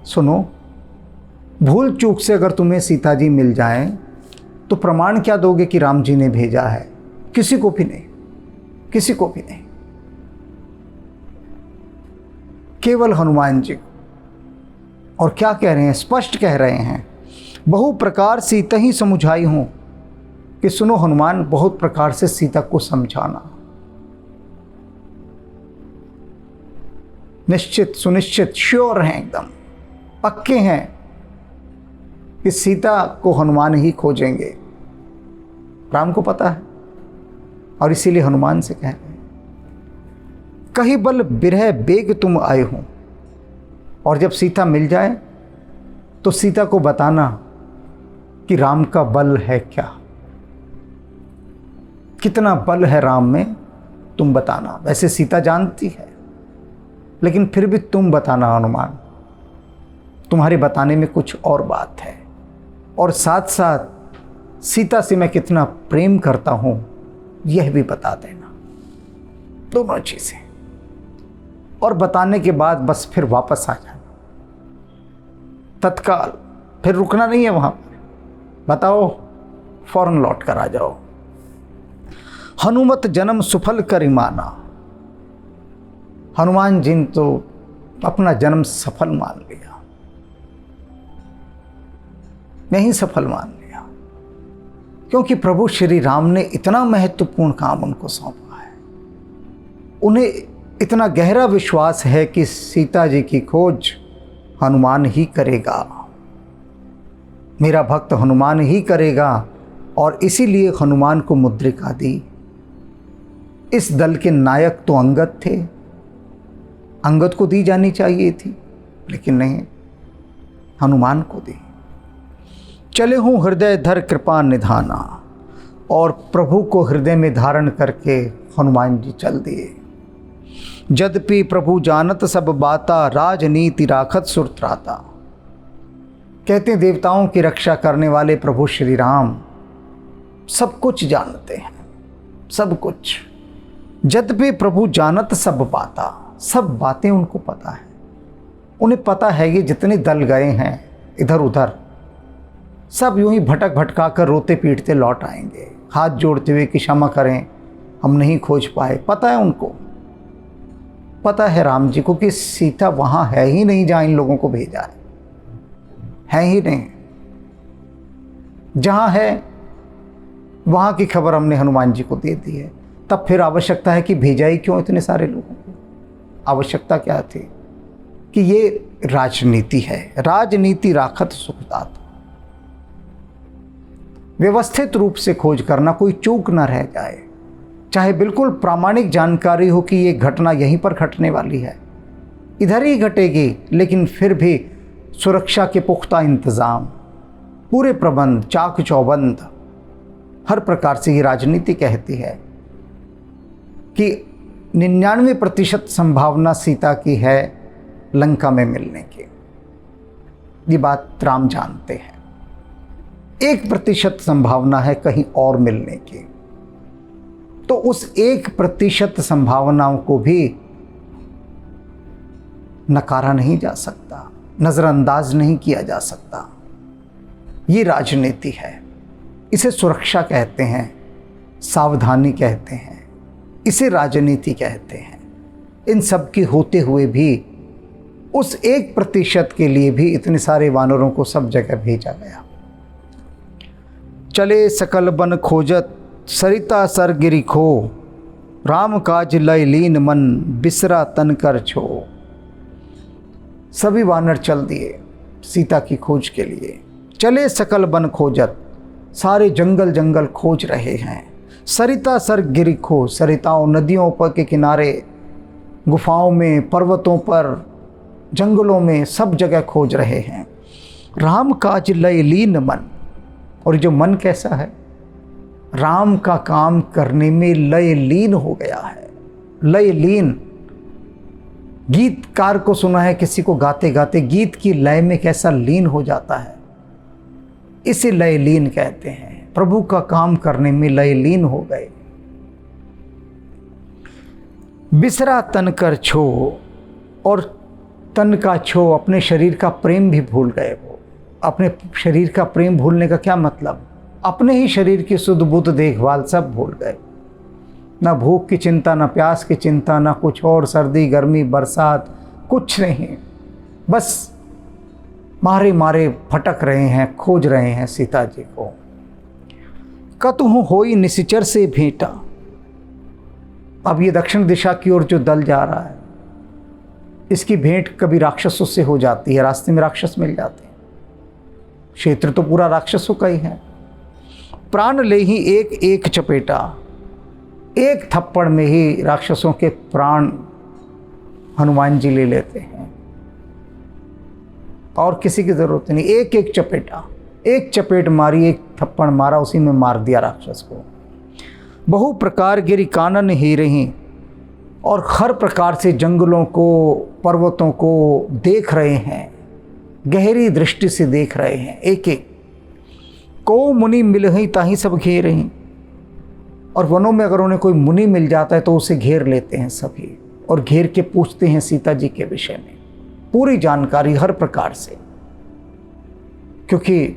सुनो, भूल चूक से अगर तुम्हें सीता जी मिल जाएं तो प्रमाण क्या दोगे कि राम जी ने भेजा है? किसी को भी नहीं, किसी को भी नहीं, केवल हनुमान जी। और क्या कह रहे हैं? स्पष्ट कह रहे हैं, बहु प्रकार सीता ही समुझाई हूं, कि सुनो हनुमान, बहुत प्रकार से सीता को समझाना। निश्चित सुनिश्चित श्योर हैं, एकदम पक्के हैं कि सीता को हनुमान ही खोजेंगे। राम को पता है और इसीलिए हनुमान से कह रहे हैं, कहीं बल बिरह बेग तुम आए हो। और जब सीता मिल जाए तो सीता को बताना कि राम का बल है क्या, कितना बल है राम में, तुम बताना। वैसे सीता जानती है, लेकिन फिर भी तुम बताना हनुमान, तुम्हारे बताने में कुछ और बात है। और साथ साथ सीता से मैं कितना प्रेम करता हूं, यह भी बता देना। दोनों चीजें। और बताने के बाद बस फिर वापस आ जाना तत्काल, फिर रुकना नहीं है वहां पर। बताओ, फौरन लौट कर आ जाओ। हनुमत जन्म सुफल करि माना, हनुमान जी ने तो अपना जन्म सफल मान लिया, नहीं सफल मान लिया, क्योंकि प्रभु श्री राम ने इतना महत्वपूर्ण काम उनको सौंपा है। उन्हें इतना गहरा विश्वास है कि सीता जी की खोज हनुमान ही करेगा, मेरा भक्त हनुमान ही करेगा। और इसीलिए हनुमान को मुद्रिका दी। इस दल के नायक तो अंगद थे, अंगद को दी जानी चाहिए थी, लेकिन नहीं, हनुमान को दी। चले हूँ हृदय धर कृपा निधाना, और प्रभु को हृदय में धारण करके हनुमान जी चल दिए। यद्यपि प्रभु जानत सब बाता, राजनीति राखत सुरत्राता। कहते हैं देवताओं की रक्षा करने वाले प्रभु श्री राम सब कुछ जानते हैं, सब कुछ। यद्यपि प्रभु जानत सब बाता, सब बातें उनको पता है। उन्हें पता है कि जितने दल गए हैं इधर उधर, सब यूं ही भटक भटका कर रोते पीटते लौट आएंगे, हाथ जोड़ते हुए कि क्षमा करें हम नहीं खोज पाए। पता है उनको, पता है राम जी को कि सीता वहाँ है ही नहीं जहाँ इन लोगों को भेजा है ही नहीं। जहाँ है वहाँ की खबर हमने हनुमान जी को दे दी है। तब फिर आवश्यकता है कि भेजा ही क्यों इतने सारे लोगों को? आवश्यकता क्या थी? कि ये राजनीति है, राजनीति राखत सुखदात। व्यवस्थित रूप से खोज करना, कोई चूक ना रह जाए, चाहे बिल्कुल प्रामाणिक जानकारी हो कि ये घटना यहीं पर घटने वाली है, इधर ही घटेगी, लेकिन फिर भी सुरक्षा के पुख्ता इंतज़ाम, पूरे प्रबंध, चाक चौबंद, हर प्रकार से ये राजनीति कहती है कि 99% संभावना सीता की है लंका में मिलने की। ये बात राम जानते हैं। 1% संभावना है कहीं और मिलने की। तो उस 1% संभावनाओं को भी नकारा नहीं जा सकता, नज़रअंदाज नहीं किया जा सकता। ये राजनीति है, इसे सुरक्षा कहते हैं, सावधानी कहते हैं, इसे राजनीति कहते हैं। इन सब के होते हुए भी उस 1% के लिए भी इतने सारे वानरों को सब जगह भेजा गया। चले सकल बन खोजत, सरिता सर गिरी खो, राम काज लय लीन मन, बिसरा तन कर छो। सभी वानर चल दिए सीता की खोज के लिए। चले सकल बन खोजत, सारे जंगल जंगल खोज रहे हैं। सरिता सर गिरी खो, सरिताओं नदियों पर के किनारे, गुफाओं में, पर्वतों पर, जंगलों में, सब जगह खोज रहे हैं। राम काज लय लीन मन, और जो मन कैसा है? राम का काम करने में लय लीन हो गया है। लय लीन, गीतकार को सुना है किसी को गाते गाते गीत की लय में कैसा लीन हो जाता है, इसे लय लीन कहते हैं। प्रभु का काम करने में लय लीन हो गए। बिसरा तन कर छो, और तन का छो, अपने शरीर का प्रेम भी भूल गए। वो अपने शरीर का प्रेम भूलने का क्या मतलब? अपने ही शरीर की सुध बुध देखभाल सब भूल गए। ना भूख की चिंता, ना प्यास की चिंता, ना कुछ और, सर्दी गर्मी बरसात कुछ नहीं, बस मारे मारे भटक रहे हैं, खोज रहे हैं सीता जी को। कतहु होई निशिचर से भेंटा। अब ये दक्षिण दिशा की ओर जो दल जा रहा है, इसकी भेंट कभी राक्षसों से हो जाती है, रास्ते में राक्षस मिल जाते हैं। क्षेत्र तो पूरा राक्षसों का ही है। प्राण ले ही एक एक चपेटा, एक थप्पड़ में ही राक्षसों के प्राण हनुमान जी ले लेते हैं, और किसी की जरूरत नहीं। एक एक चपेटा, एक चपेट मारी, एक थप्पड़ मारा, उसी में मार दिया राक्षस को। बहु प्रकार गिरी कानन ही रही, और हर प्रकार से जंगलों को, पर्वतों को देख रहे हैं, गहरी दृष्टि से देख रहे हैं एक एक। को मुनि मिल ही ताही सब घेर ही, और वनों में अगर उन्हें कोई मुनि मिल जाता है तो उसे घेर लेते हैं सभी, और घेर के पूछते हैं सीता जी के विषय में पूरी जानकारी हर प्रकार से। क्योंकि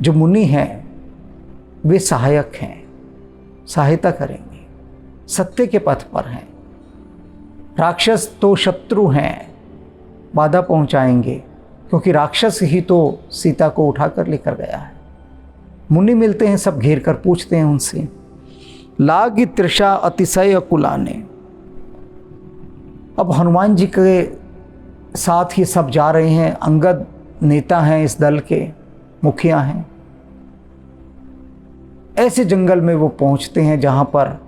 जो मुनि हैं वे सहायक हैं, सहायता करेंगे, सत्य के पथ पर हैं। राक्षस तो शत्रु हैं, बाधा पहुंचाएंगे, क्योंकि राक्षस ही तो सीता को उठाकर लेकर गया है। मुनि मिलते हैं, सब घेर कर पूछते हैं उनसे। लागी तृषा अतिशय कुलाने। अब हनुमान जी के साथ ये सब जा रहे हैं, अंगद नेता हैं, इस दल के मुखिया हैं। ऐसे जंगल में वो पहुंचते हैं जहां पर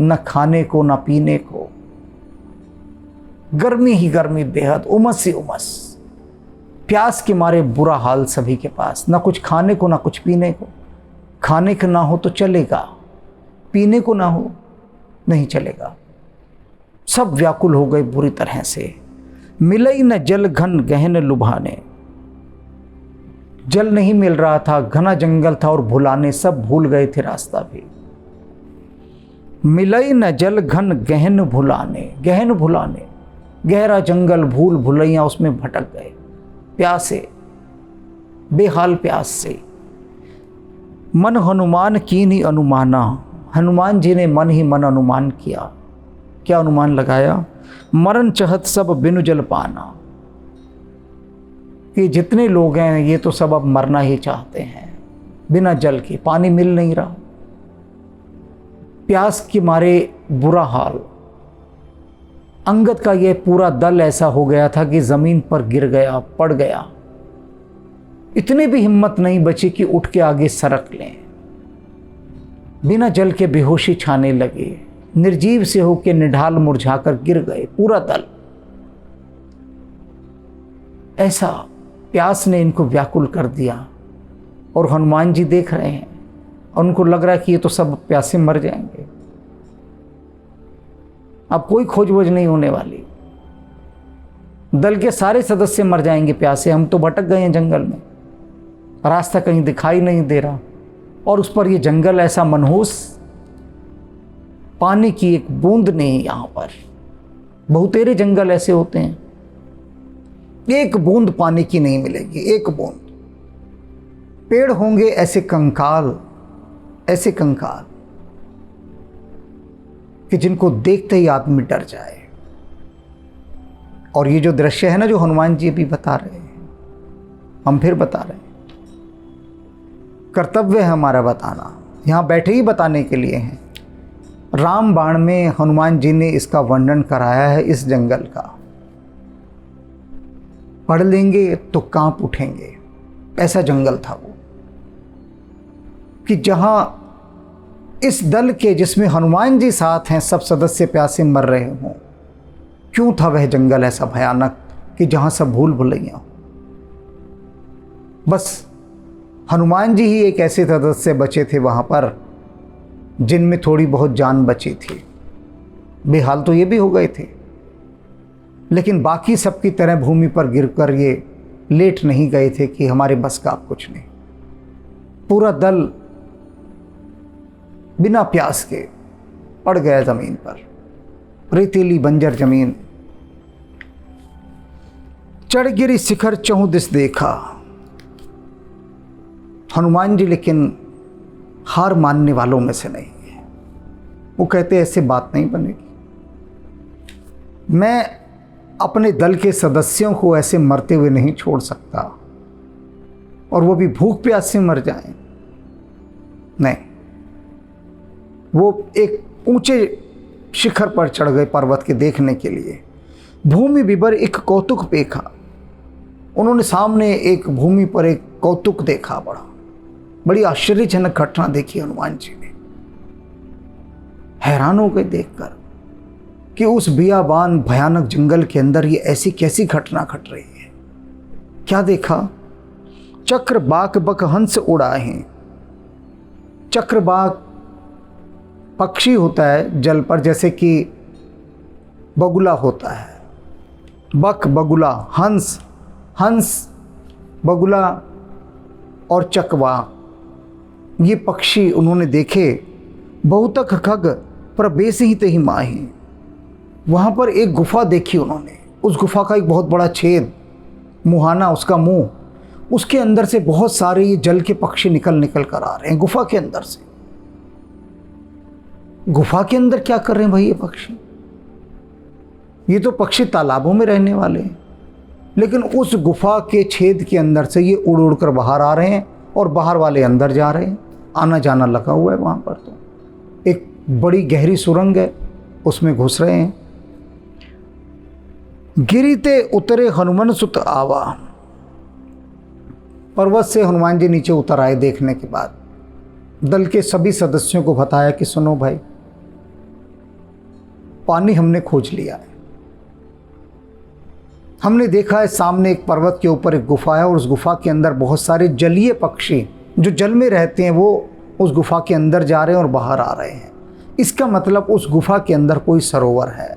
न खाने को न पीने को, गर्मी ही गर्मी, बेहद उमस ही उमस, प्यास के मारे बुरा हाल सभी के पास। न कुछ खाने को न कुछ पीने को। खाने को ना हो तो चलेगा, पीने को ना हो नहीं चलेगा। सब व्याकुल हो गए बुरी तरह से। मिलई न जल घन गहन लुभाने। जल नहीं मिल रहा था, घना जंगल था और भुलाने, सब भूल गए थे रास्ता भी। मिलई न जल घन गहन भुलाने, गहन भुलाने, गहरा जंगल, भूल भुलैया, उसमें भटक गए प्यासे, बेहाल प्यास से। मन हनुमान कीन्ही अनुमाना, हनुमान जी ने मन ही मन अनुमान किया। क्या अनुमान लगाया? मरण चहत सब बिनु जल पाना, कि जितने लोग हैं ये तो सब अब मरना ही चाहते हैं, बिना जल के, पानी मिल नहीं रहा, प्यास के मारे बुरा हाल। अंगद का ये पूरा दल ऐसा हो गया था कि जमीन पर गिर गया, पड़ गया। इतनी भी हिम्मत नहीं बची कि उठ के आगे सरक लें। बिना जल के बेहोशी छाने लगे, निर्जीव से होकर निढाल मुरझाकर गिर गए पूरा दल। ऐसा प्यास ने इनको व्याकुल कर दिया। और हनुमान जी देख रहे हैं, उनको लग रहा है कि ये तो सब प्यासे मर जाएंगे, अब कोई खोजबोज नहीं होने वाली, दल के सारे सदस्य मर जाएंगे प्यासे, हम तो भटक गए हैं जंगल में, रास्ता कहीं दिखाई नहीं दे रहा। और उस पर ये जंगल ऐसा मनहूस, पानी की एक बूंद नहीं यहाँ पर। बहुतेरे जंगल ऐसे होते हैं, एक बूंद पानी की नहीं मिलेगी, एक बूंद। पेड़ होंगे ऐसे कंकाल, ऐसे कंकाल कि जिनको देखते ही आदमी डर जाए। और ये जो दृश्य है ना, जो हनुमान जी अभी बता रहे हैं, हम फिर बता रहे हैं, कर्तव्य है हमारा बताना, यहाँ बैठे ही बताने के लिए हैं। रामबाण में हनुमान जी ने इसका वर्णन कराया है, इस जंगल का। पढ़ लेंगे तो कांप उठेंगे, ऐसा जंगल था वो, कि जहां इस दल के, जिसमें हनुमान जी साथ हैं, सब सदस्य प्यासे मर रहे हों। क्यों था वह जंगल ऐसा भयानक कि जहां सब भूल भुलैया? बस हनुमान जी ही एक ऐसे सदस्य बचे थे वहां पर जिनमें थोड़ी बहुत जान बची थी। बेहाल तो ये भी हो गए थे, लेकिन बाकी सबकी तरह भूमि पर गिरकर ये लेट नहीं गए थे कि हमारे बस का अब कुछ नहीं। पूरा दल बिना प्यास के पड़ गया जमीन पर, रेतीली बंजर जमीन। चढ़ गिरी शिखर चहुं दिस देखा। हनुमान जी लेकिन हार मानने वालों में से नहीं है। वो कहते ऐसे बात नहीं बनेगी, मैं अपने दल के सदस्यों को ऐसे मरते हुए नहीं छोड़ सकता, और वो भी भूख प्यास से मर जाएं। नहीं, वो एक ऊंचे शिखर पर चढ़ गए पर्वत के देखने के लिए। भूमि विभर एक कौतुक देखा। उन्होंने सामने एक भूमि पर एक कौतुक देखा, बड़ी आश्चर्यजनक घटना देखी हनुमान जी ने। हैरान हो गए देखकर कि उस बियाबान भयानक जंगल के अंदर ये ऐसी कैसी घटना घट रही है। क्या देखा? चक्र बाक बक हंस उड़ाए। चक्रबाक पक्षी होता है जल पर, जैसे कि बगुला होता है, बक बगुला, हंस हंस बगुला और चकवा, ये पक्षी उन्होंने देखे। बहुतक खग प्रवेश ही ते ही माही। वहाँ पर एक गुफा देखी उन्होंने। उस गुफा का एक बहुत बड़ा छेद, मुहाना उसका मुंह, उसके अंदर से बहुत सारे ये जल के पक्षी निकल निकल कर आ रहे हैं गुफा के अंदर से। गुफा के अंदर क्या कर रहे हैं भाई ये पक्षी? ये तो पक्षी तालाबों में रहने वाले हैं, लेकिन उस गुफा के छेद के अंदर से ये उड़ उड़ कर बाहर आ रहे हैं और बाहर वाले अंदर जा रहे हैं। आना जाना लगा हुआ है वहाँ पर। तो एक बड़ी गहरी सुरंग है, उसमें घुस रहे हैं। गिरीते उतरे हनुमान सुत आवा। पर्वत से हनुमान जी नीचे उतर आए। देखने के बाद दल के सभी सदस्यों को बताया कि सुनो भाई, पानी हमने खोज लिया है। हमने देखा है सामने एक पर्वत के ऊपर एक गुफा है और उस गुफा के अंदर बहुत सारे जलीय पक्षी जो जल में रहते हैं वो उस गुफा के अंदर जा रहे हैं और बाहर आ रहे हैं। इसका मतलब उस गुफा के अंदर कोई सरोवर है,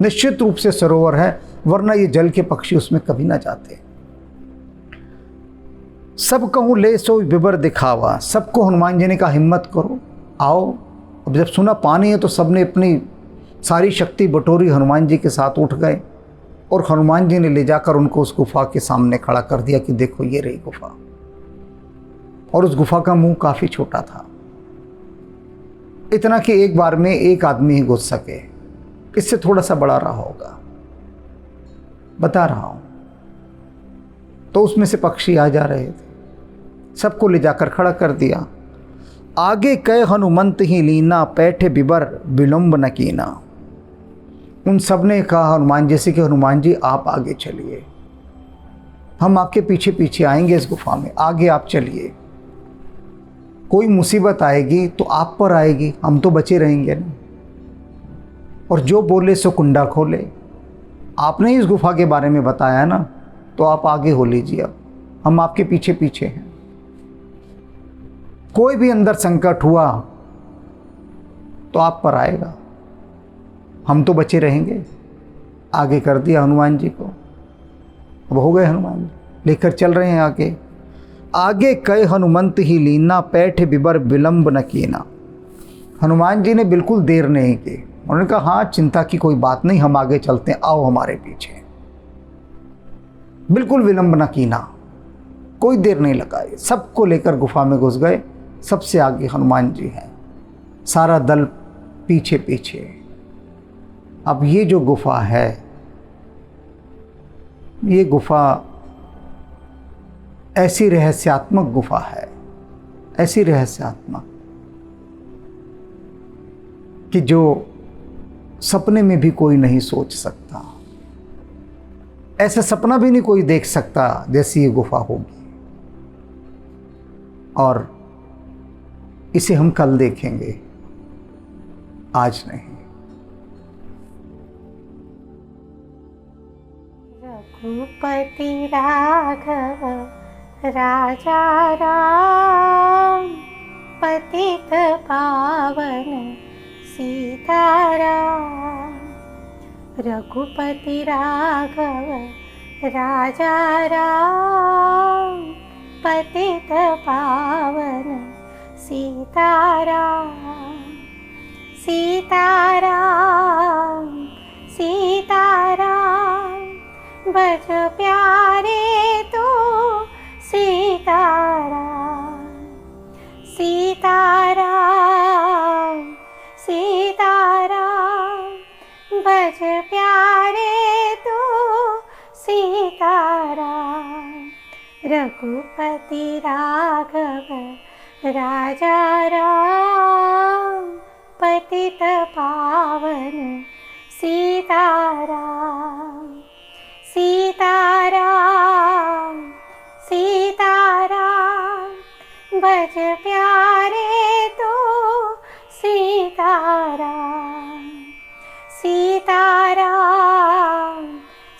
निश्चित रूप से सरोवर है, वरना ये जल के पक्षी उसमें कभी ना जाते। सब कहूँ ले सो बिबर दिखावा, सबको हनुमान जी ने कहा हिम्मत करो आओ। अब जब सुना पानी है तो सबने अपनी सारी शक्ति बटोरी, हनुमान जी के साथ उठ गए और हनुमान जी ने ले जाकर उनको उस गुफा के सामने खड़ा कर दिया कि देखो ये रही गुफा। और उस गुफा का मुंह काफ़ी छोटा था, इतना कि एक बार में एक आदमी ही घुस सके, इससे थोड़ा सा बड़ा रहा होगा, बता रहा हूं। तो उसमें से पक्षी आ जा रहे थे, सबको ले जाकर खड़ा कर दिया। आगे कह हनुमंत ही लीना, पैठे बिबर विलंब न कीना। उन सब ने कहा हनुमान जी से कि हनुमान जी आप आगे चलिए, हम आपके पीछे पीछे आएंगे इस गुफा में, आगे आप चलिए। कोई मुसीबत आएगी तो आप पर आएगी, हम तो बचे रहेंगे ना। और जो बोले सो कुंडा खोले, आपने इस गुफा के बारे में बताया ना, तो आप आगे हो लीजिए, अब हम आपके पीछे पीछे हैं। कोई भी अंदर संकट हुआ तो आप पर आएगा, हम तो बचे रहेंगे। आगे कर दिया हनुमान जी को। अब हो गए हनुमान जी, लेकर चल रहे हैं आगे। आगे कह हनुमंत ही लीना, पैठ बिबर विलंब न कीना। हनुमान जी ने बिल्कुल देर नहीं की, उन्होंने कहा हाँ चिंता की कोई बात नहीं, हम आगे चलते हैं, आओ हमारे पीछे। बिल्कुल विलंब न कीना, कोई देर नहीं लगाई, सबको लेकर गुफा में घुस गए। सबसे आगे हनुमान जी हैं, सारा दल पीछे पीछे। अब ये जो गुफा है, ये गुफा ऐसी रहस्यात्मक गुफा है, ऐसी रहस्यात्मक कि जो सपने में भी कोई नहीं सोच सकता, ऐसा सपना भी नहीं कोई देख सकता जैसी ये गुफा होगी। और इसे हम कल देखेंगे, आज नहीं। रघुपति राघव राजा राम, पतित पावन सीताराम। रघुपति राघव राजा राम, पतित पावन सीताराम। सीताराम सीताराम, बज प्यारे तो सीताराम। सीताराम सीताराम, बज प्यारे तो सीताराम। रघुपति राघव राजा राम, पतित पावन सीताराम। सीताराम सीताराम, बज प्यारे तो सीताराम। सीताराम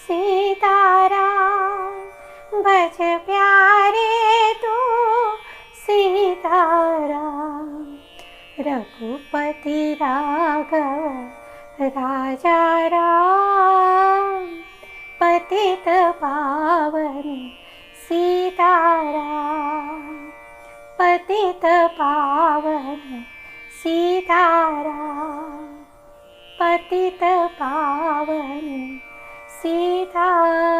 सीताराम, बज प्यारे तो सीताराम। रघुपति राघव राजा राम, पतित पावन सीताराम। पतित पावन सीताराम, पतित पावन सीताराम।